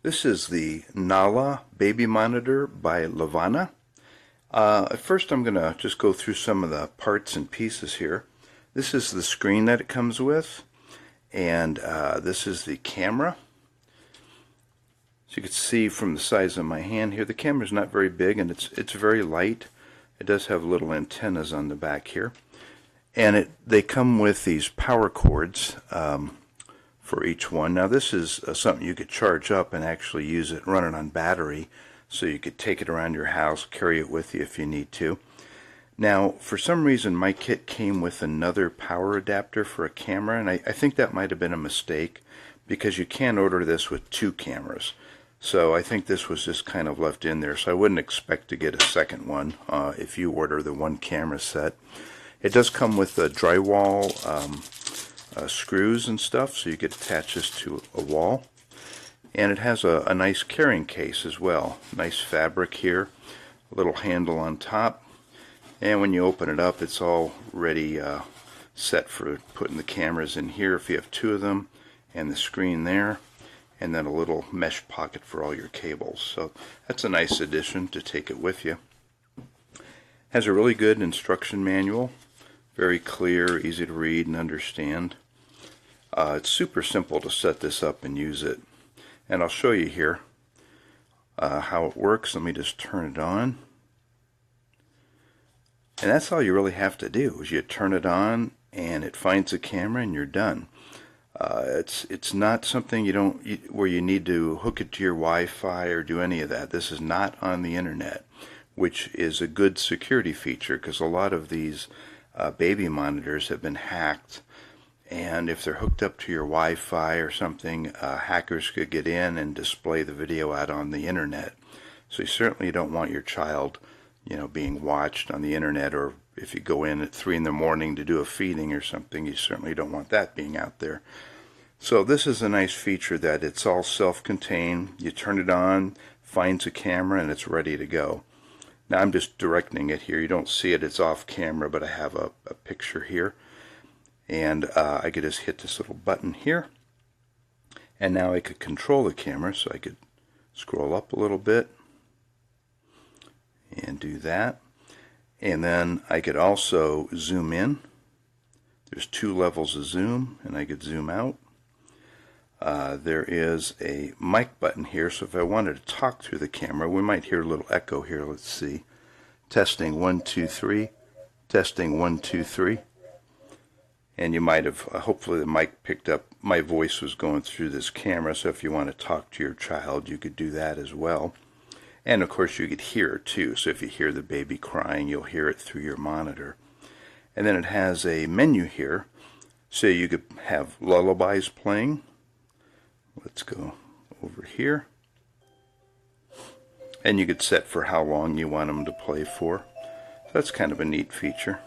This is the Nala baby monitor by Levana. At first I'm going to just go through some of the parts and pieces here. This is the screen that it comes with, and this is the camera. So you can see from the size of my hand here, the camera's not very big and it's very light. It does have little antennas on the back here. And they come with these power cords for each one. Now this is something you could charge up and actually use it, run it on battery, so you could take it around your house, carry it with you if you need to. Now for some reason my kit came with another power adapter for a camera, and I think that might have been a mistake because you can order this with two cameras. So I think this was just kind of left in there, so I wouldn't expect to get a second one if you order the one camera set. It does come with a drywall screws and stuff, so you could attach this to a wall. And it has a nice carrying case as well. Nice fabric here, a little handle on top, and when you open it up it's all ready set for putting the cameras in here if you have two of them, and the screen there, and then a little mesh pocket for all your cables. So that's a nice addition to take it with you. Has a really good instruction manual, very clear, easy to read and understand. It's super simple to set this up and use it, and I'll show you here how it works. Let me just turn it on, and that's all you really have to do is you turn it on and it finds the camera and you're done. It's not something where you need to hook it to your Wi-Fi or do any of that. This is not on the internet, which is a good security feature because a lot of these baby monitors have been hacked, and if they're hooked up to your Wi-Fi or something, hackers could get in and display the video out on the internet. So you certainly don't want your child, being watched on the internet, or if you go in at 3 in the morning to do a feeding or something, you certainly don't want that being out there. So this is a nice feature that it's all self-contained. You turn it on, finds a camera, and it's ready to go. Now I'm just directing it here. You don't see it, it's off camera, but I have a picture here. And I could just hit this little button here. And now I could control the camera, so I could scroll up a little bit and do that. And then I could also zoom in. There's 2 levels of zoom, and I could zoom out. There is a mic button here, so if I wanted to talk through the camera, we might hear a little echo here. Let's see. Testing 1 2 3. Testing 1 2 3. And you might have, hopefully the mic picked up my voice was going through this camera, so if you want to talk to your child, you could do that as well. And of course you could hear it too, so if you hear the baby crying, you'll hear it through your monitor. And then it has a menu here, so you could have lullabies playing. Let's go over here. And you could set for how long you want them to play for. So that's kind of a neat feature.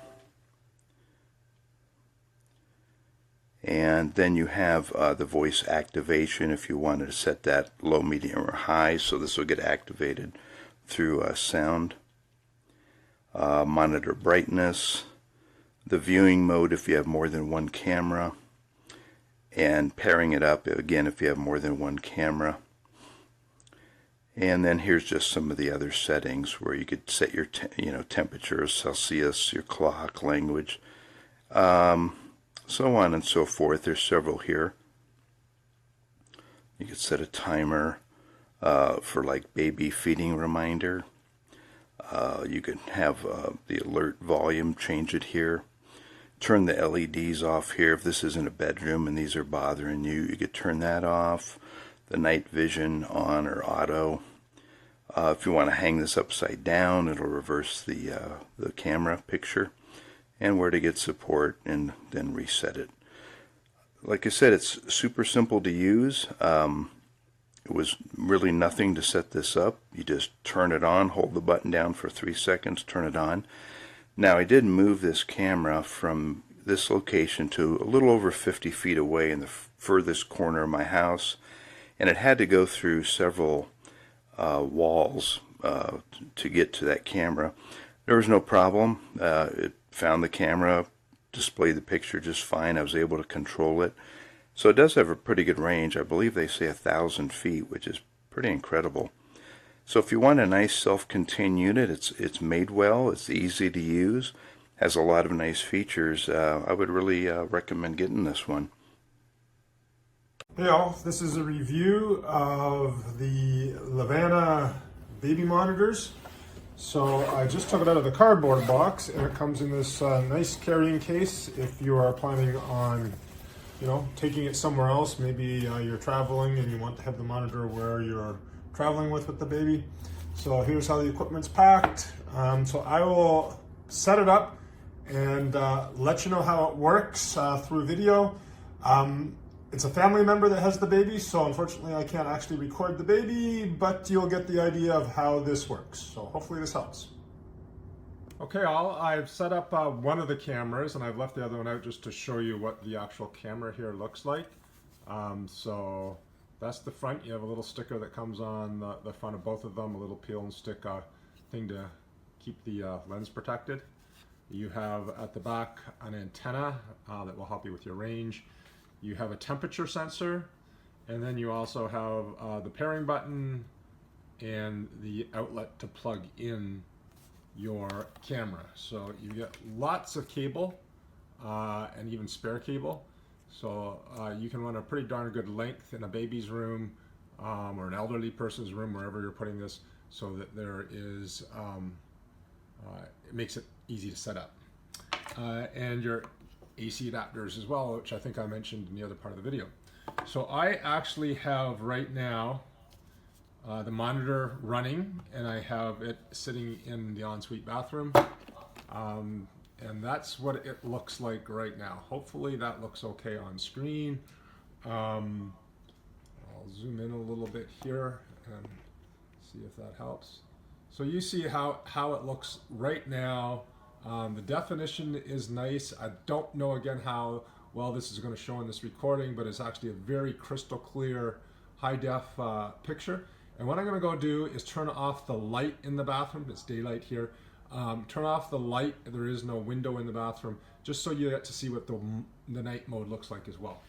And then you have the voice activation if you wanted to set that low, medium, or high, so this will get activated through sound. Monitor brightness, the viewing mode if you have more than one camera, and pairing it up again if you have more than one camera. And then here's just some of the other settings where you could set your temperature, Celsius, your clock, language, so on and so forth. There's several here. You could set a timer for like baby feeding reminder. You could have the alert volume, change it here. Turn the LEDs off here. If this is in a bedroom and these are bothering you, you could turn that off. The night vision on or auto. If you want to hang this upside down, it'll reverse the camera picture. And where to get support, and then reset it. Like I said, it's super simple to use. It was really nothing to set this up. You just turn it on, hold the button down for 3 seconds, turn it on. Now I did move this camera from this location to a little over 50 feet away in the furthest corner of my house, and it had to go through several walls to get to that camera. There was no problem. It found the camera, displayed the picture just fine. I was able to control it. So it does have a pretty good range. I believe they say 1,000 feet, which is Pretty incredible. So if you want a nice self-contained unit, it's made well, it's easy to use, has a lot of nice features. I would really recommend getting this one. Hey all, this is a review of the Levana baby monitors. So I just took it out of the cardboard box, and it comes in this nice carrying case if you are planning on, taking it somewhere else. Maybe you're traveling and you want to have the monitor where you're traveling with the baby. So here's how the equipment's packed. So I will set it up and let you know how it works through video. It's a family member that has the baby, so unfortunately I can't actually record the baby, but you'll get the idea of how this works. So hopefully this helps. Okay, I've set up one of the cameras, and I've left the other one out just to show you what the actual camera here looks like. So that's the front. You have a little sticker that comes on the front of both of them, a little peel and stick thing to keep the lens protected. You have at the back an antenna that will help you with your range. You have a temperature sensor, and then you also have the pairing button and the outlet to plug in your camera. So you get lots of cable and even spare cable. So you can run a pretty darn good length in a baby's room or an elderly person's room, wherever you're putting this, so that there is, it makes it easy to set up. And your AC adapters as well, which I think I mentioned in the other part of the video. So I actually have right now the monitor running, and I have it sitting in the ensuite bathroom. And that's what it looks like right now. Hopefully that looks okay on screen. I'll zoom in a little bit here and see if that helps. So you see how it looks right now. The definition is nice. I don't know again how well this is going to show in this recording, but it's actually a very crystal clear high def picture. And what I'm going to go do is turn off the light in the bathroom. It's daylight here. Turn off the light. There is no window in the bathroom, just so you get to see what the night mode looks like as well.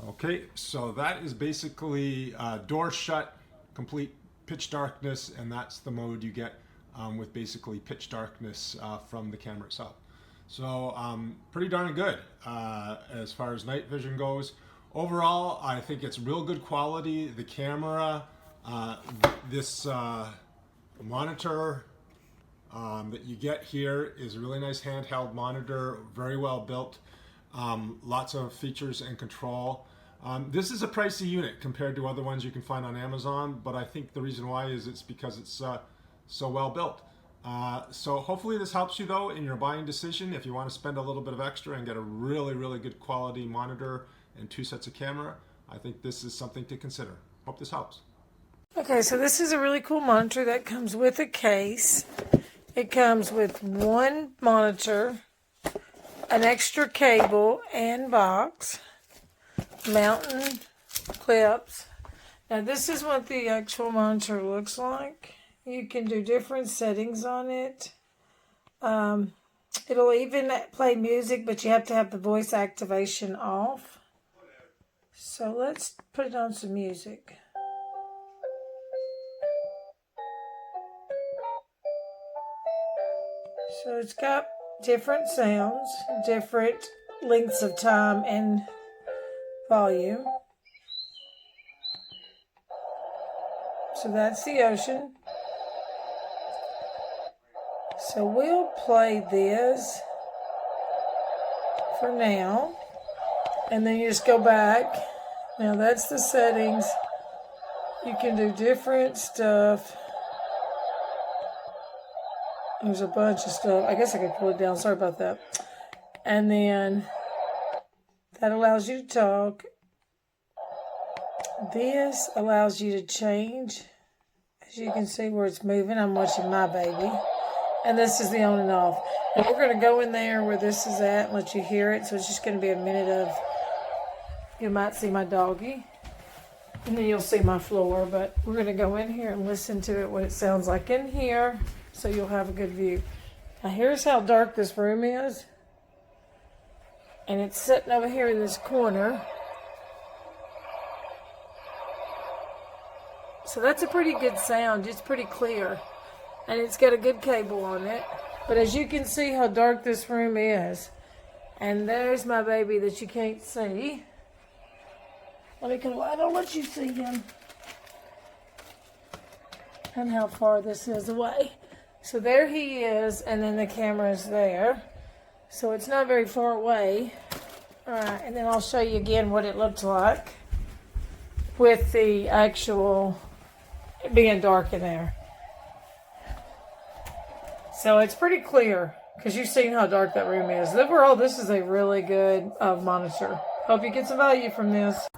Okay, so that is basically door shut, complete pitch darkness, and that's the mode you get with basically pitch darkness from the camera itself. So pretty darn good as far as night vision goes. Overall, I think it's real good quality. The camera, this monitor that you get here is a really nice handheld monitor, very well built, lots of features and control. This is a pricey unit compared to other ones you can find on Amazon, but I think the reason why is it's because it's so well built. So hopefully this helps you though in your buying decision. If you want to spend a little bit of extra and get a really, really good quality monitor and 2 sets of camera, I think this is something to consider. Hope this helps. Okay, so this is a really cool monitor that comes with a case. It comes with one monitor, an extra cable and box, mountain clips. Now this is what the actual monitor looks like. You can do different settings on it. It'll even play music, but you have to have the voice activation off. So let's put it on some music. So it's got different sounds, different lengths of time and volume. So that's the ocean. So we'll play this for now, and then you just go back. Now that's the settings. You can do different stuff. There's a bunch of stuff. I guess I could pull it down. Sorry about that. And then that allows you to talk. This allows you to change. As you can see where it's moving, I'm watching my baby. And this is the on and off. And we're going to go in there where this is at and let you hear it. So it's just going to be a minute of, you might see my doggy. And then you'll see my floor, but we're going to go in here and listen to it, what it sounds like in here, so you'll have a good view. Now here's how dark this room is. And it's sitting over here in this corner. So that's a pretty good sound, it's pretty clear. And it's got a good cable on it. But as you can see how dark this room is. And there's my baby that you can't see. Let me go, I don't let you see him. And how far this is away. So there he is, and then the camera's there. So it's not very far away. Alright, and then I'll show you again what it looks like with the actual being dark in there. So it's pretty clear because you've seen how dark that room is. Overall, this is a really good monitor. Hope you get some value from this.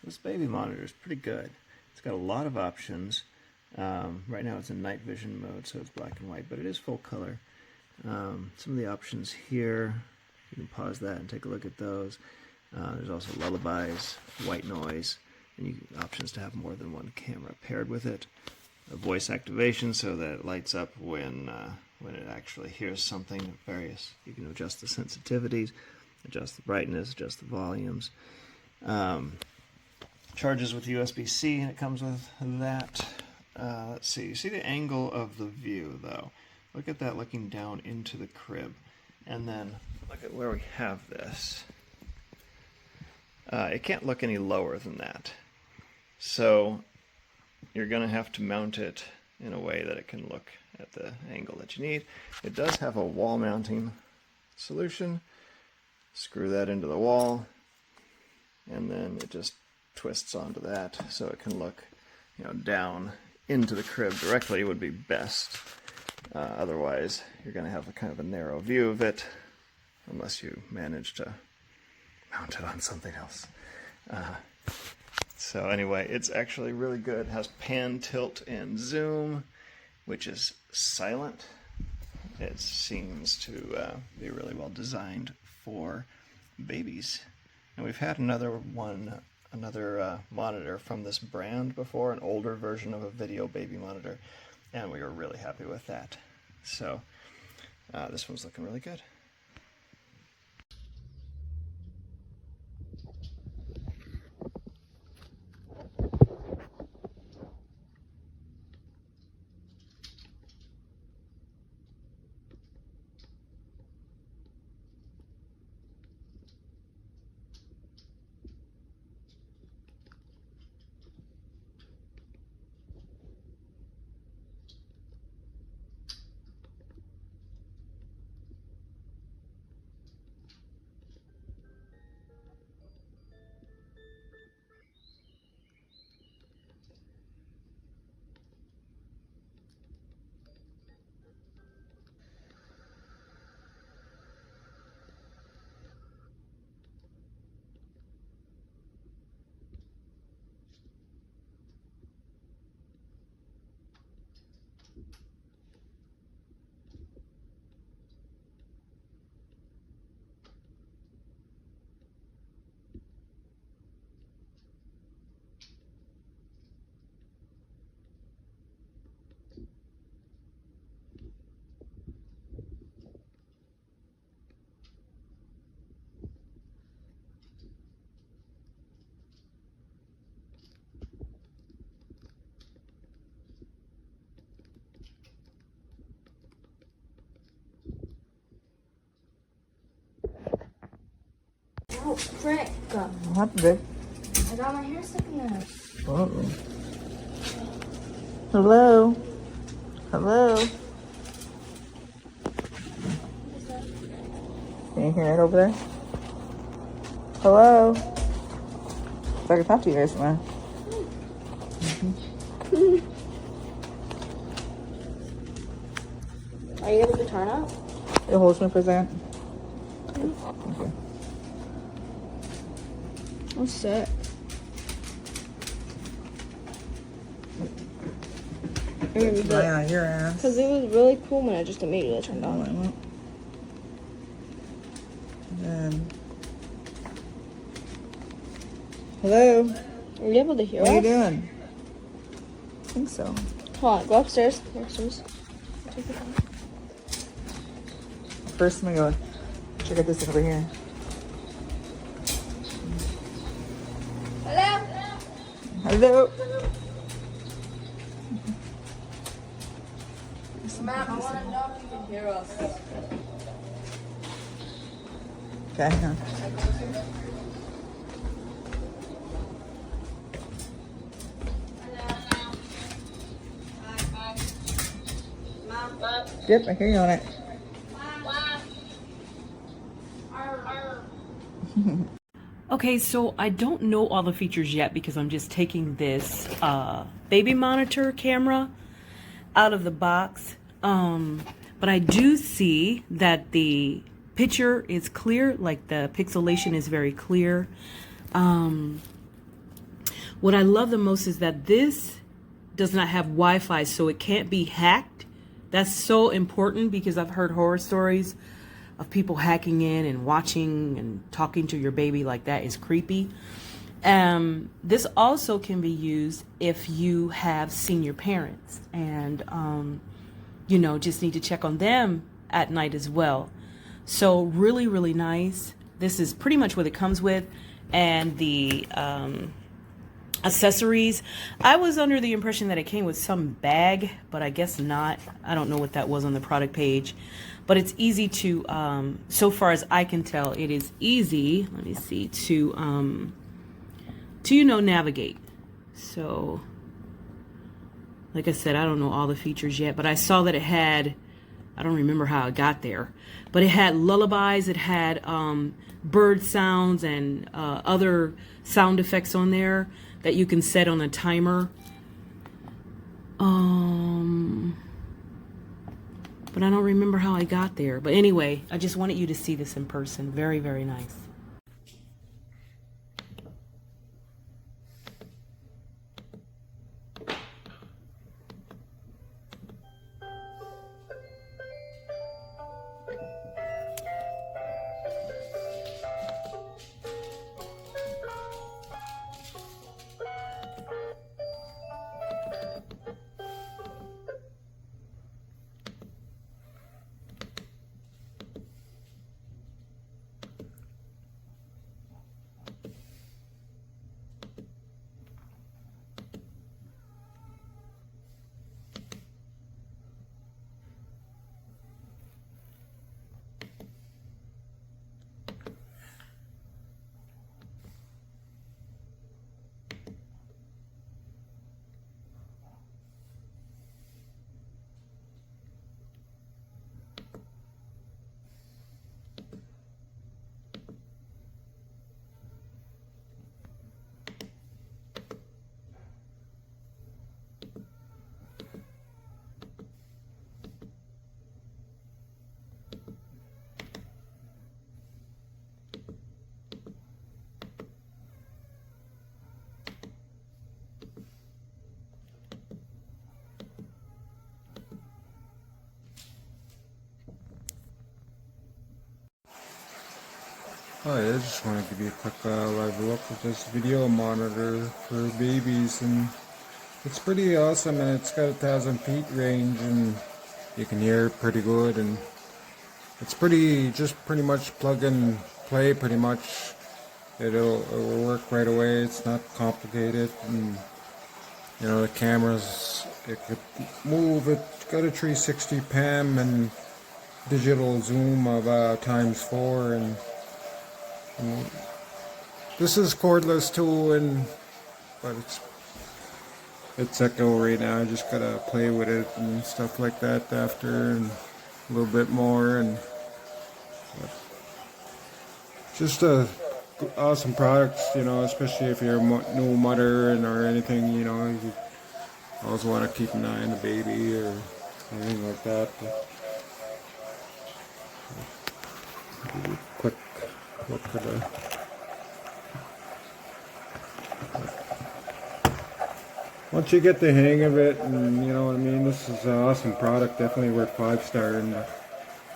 this baby monitor is pretty good. It's got a lot of options. Right now it's in night vision mode, so it's black and white, but it is full color. Some of the options here, you can pause that and take a look at those. There's also lullabies, white noise, and options to have more than one camera paired with it. A voice activation so that it lights up when it actually hears something. Various, you can adjust the sensitivities, adjust the brightness, adjust the volumes. Charges with USB-C, and it comes with that. Let's see, you see the angle of the view though. Look at that looking down into the crib. And then look at where we have this. It can't look any lower than that. So you're going to have to mount it in a way that it can look at the angle that you need. It does have a wall mounting solution. Screw that into the wall, and then it just twists onto that so it can look, down into the crib directly would be best. Otherwise, you're going to have a kind of a narrow view of it, unless you manage to mount it on something else. So anyway, it's actually really good. It has pan, tilt, and zoom, which is silent. It seems to be really well designed for babies. And we've had another monitor from this brand before, an older version of a video baby monitor, and we were really happy with that. So this one's looking really good. Oh, frick. What happened, babe? I got my hair stuck in there. Uh-oh. Hello? Hello? Can you hear it over there? Hello? So I can talk to you guys now. Are you able to turn up? It holds 20%. Okay. What's that? Lying on your ass. Because it was really cool when I just immediately turned on. And hello? Are you able to hear What are you us? doing? I think so. Hold on, go upstairs. Go upstairs. Take your phone. First, I'm gonna go check out this over here. Hello? Hello? Ma'am, I want to know if you can hear us. Okay, hang on. Yep, I hear you on it. Okay, so I don't know all the features yet because I'm just taking this baby monitor camera out of the box. But I do see that the picture is clear, like the pixelation is very clear. What I love the most is that this does not have Wi-Fi, so it can't be hacked. That's so important because I've heard horror stories of people hacking in and watching and talking to your baby like that is creepy. This also can be used if you have senior parents and, you know, just need to check on them at night as well. So really, really nice. This is pretty much what it comes with. And the accessories, I was under the impression that it came with some bag, but I guess not. I don't know what that was on the product page. But it's easy to, so far as I can tell, it is easy, let me see, to you know, navigate. So, like I said, I don't know all the features yet, but I saw that it had, I don't remember how it got there, but it had lullabies, it had bird sounds and other sound effects on there that you can set on a timer. But I don't remember how I got there. But anyway, I just wanted you to see this in person. Very, very nice. Hi, I just want to give you a quick live look at this video monitor for babies, and it's pretty awesome, and it's got 1,000 feet range, and you can hear it pretty good, and it's pretty much plug and play pretty much. It'll work right away. It's not complicated, and you know, the cameras, it could move. It's got a 360 PAM and digital zoom of ×4, and this is cordless too, but it's Echo right now. I just gotta play with it and stuff like that after, and a little bit more, and just a awesome product, you know, especially if you're a new mother or anything, you know, you always want to keep an eye on the baby or anything like that. Quick look at once you get the hang of it, and you know what I mean, this is an awesome product, definitely worth 5-star. And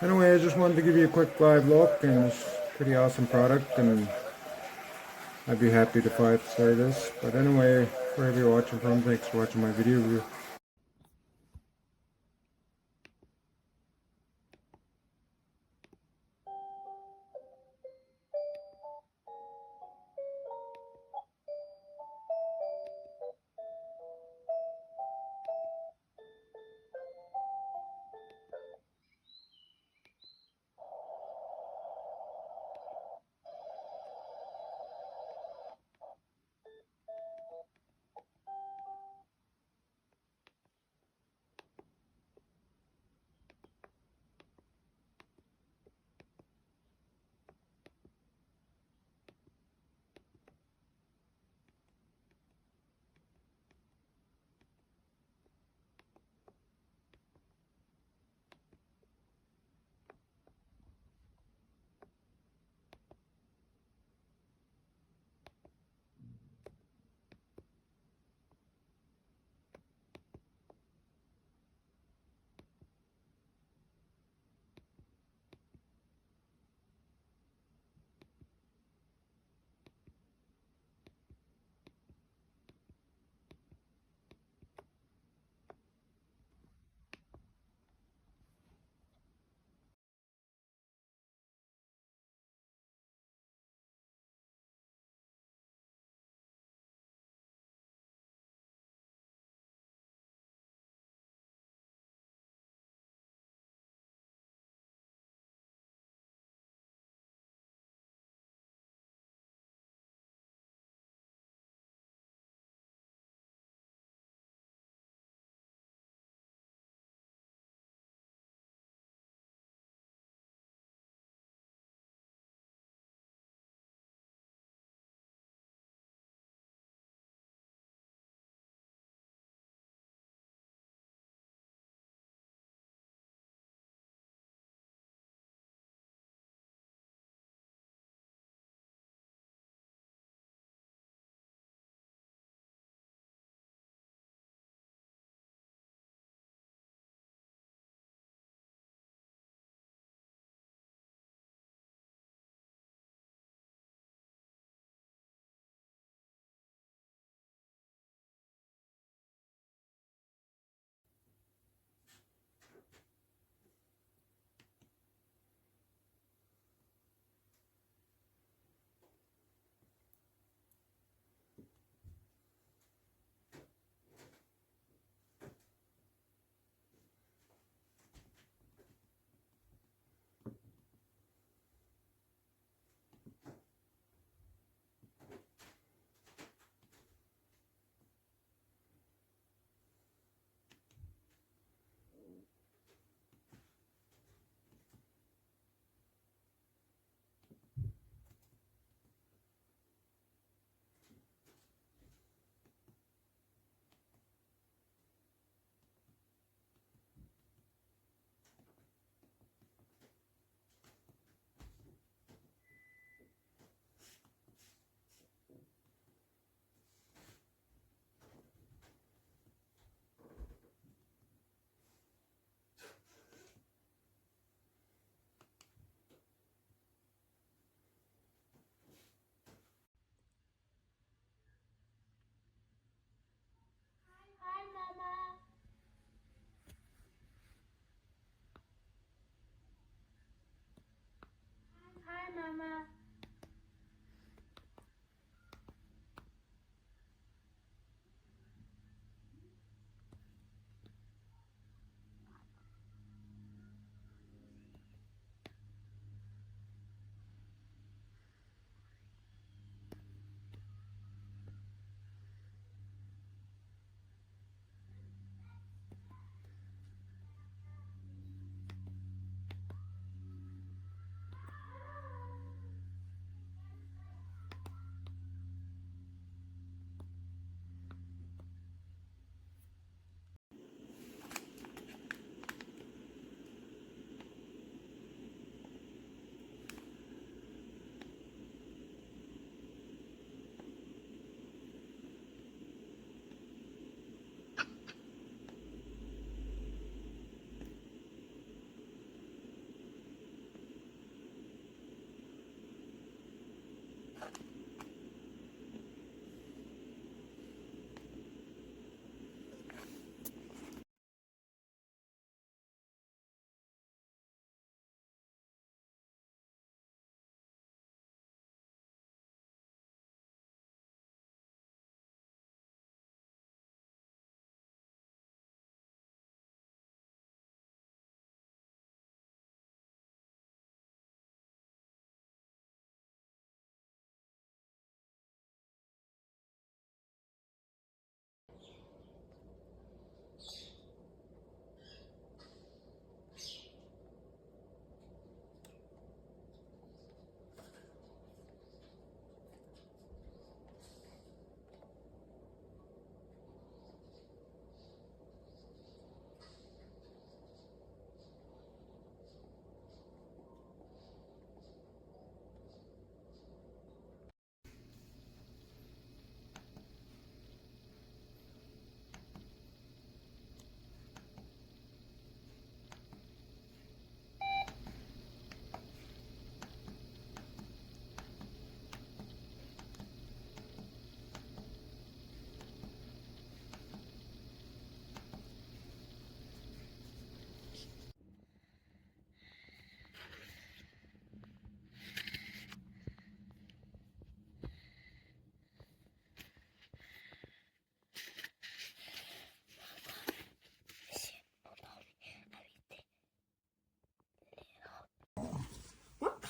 anyway, I just wanted to give you a quick live look, and it's a pretty awesome product, and I'd be happy to 5-star this. But anyway, wherever you're watching from, thanks for watching my video review.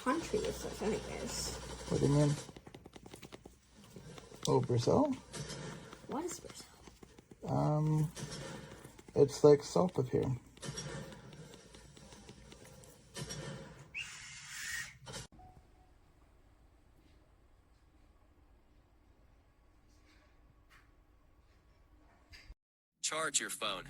country is this, anyways? What do you mean? Oh, Brazil? What is Brazil? It's like south of here. Charge your phone.